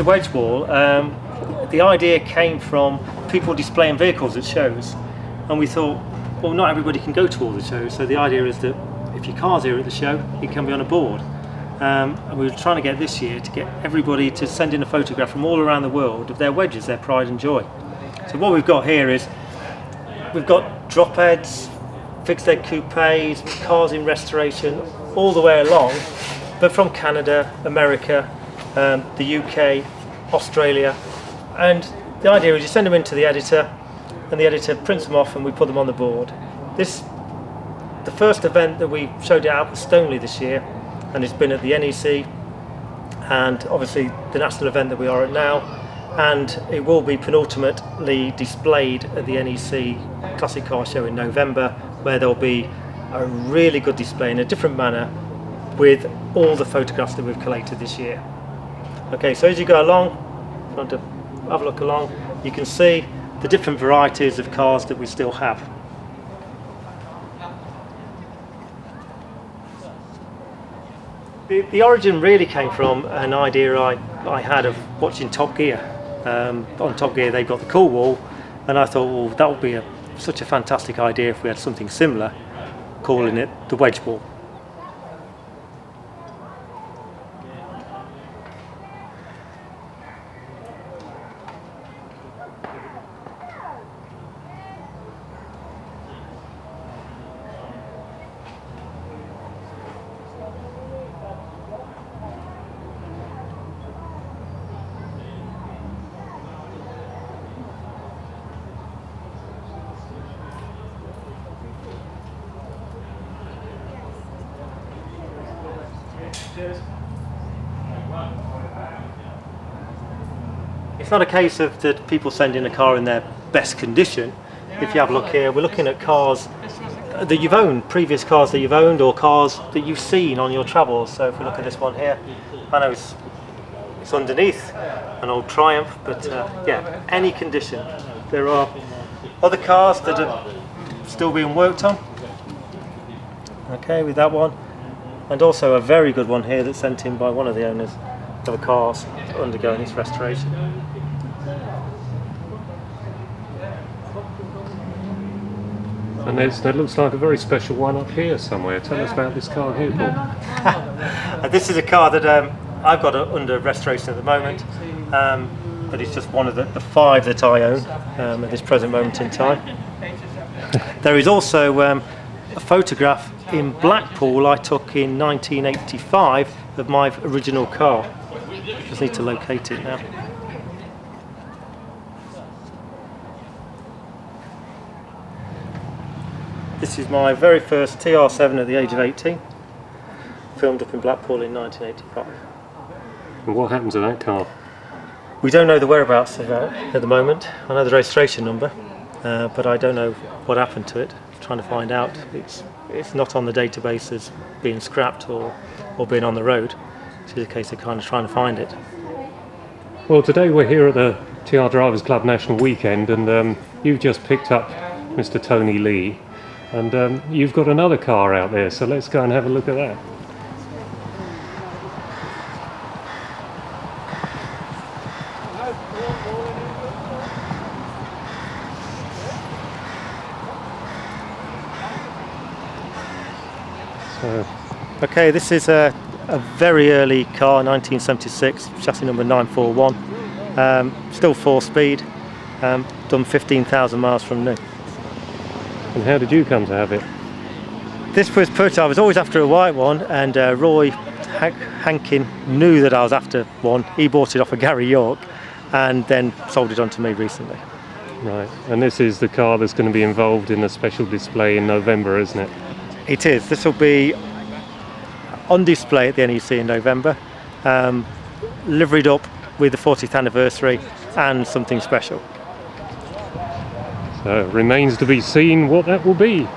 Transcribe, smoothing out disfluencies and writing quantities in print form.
the wedge wall, the idea came from people displaying vehicles at shows, and we thought, well, not everybody can go to all the shows, so the idea is that if your car's here at the show, it can be on a board. And we were trying to get this year to get everybody to send in a photograph from all around the world of their wedges, their pride and joy. So what we've got here is, we've got drop heads, fixed head coupes, cars in restoration, all the way along, but from Canada, America, the UK, Australia, and the idea is you send them into the editor, and the editor prints them off and we put them on the board. The first event that we showed it out was Stoneleigh this year, and it's been at the NEC, and obviously the national event that we are at now, and it will be penultimately displayed at the NEC Classic Car Show in November, where there'll be a really good display in a different manner with all the photographs that we've collated this year. Okay, so as you go along, if you want to have a look along, you can see the different varieties of cars that we still have. The origin really came from an idea I had of watching Top Gear. On Top Gear they've got the cool wall, and I thought, well, that would be such a fantastic idea if we had something similar, calling it the wedge wall. It's not a case of that people send in a car in their best condition. If you have a look here, we're looking at cars that you've owned, previous cars that you've owned, or cars that you've seen on your travels. So if we look at this one here, I know it's underneath an old Triumph, but yeah, any condition. There are other cars that are still being worked on, okay, with that one, and also a very good one here that's sent in by one of the owners of a car undergoing its restoration. And that looks like a very special one up here somewhere. Tell us about this car here, Paul. This is a car that I've got under restoration at the moment, but it's just one of the 5 that I own at this present moment in time. There is also a photograph in Blackpool I took in 1985 of my original car. Just need to locate it now. This is my very first TR7 at the age of 18, filmed up in Blackpool in 1985. And what happened to that car? We don't know the whereabouts of that at the moment. I know the registration number, but I don't know what happened to it. I'm trying to find out. It's not on the database as being scrapped or being on the road. It's a case of kind of trying to find it. Well, today we're here at the TR Drivers Club National Weekend, and you've just picked up Mr. Tony Lee, and you've got another car out there, so let's go and have a look at that. Okay, this is a very early car, 1976, chassis number 941, still 4-speed, done 15,000 miles from new. And how did you come to have it? This was purchased, I was always after a white one, and Roy Hankin knew that I was after one. He bought it off of Gary York and then sold it on to me recently. Right, and this is the car that's going to be involved in the special display in November, isn't it? It is. This will be on display at the NEC in November, liveried up with the 40th anniversary and something special. So it remains to be seen what that will be.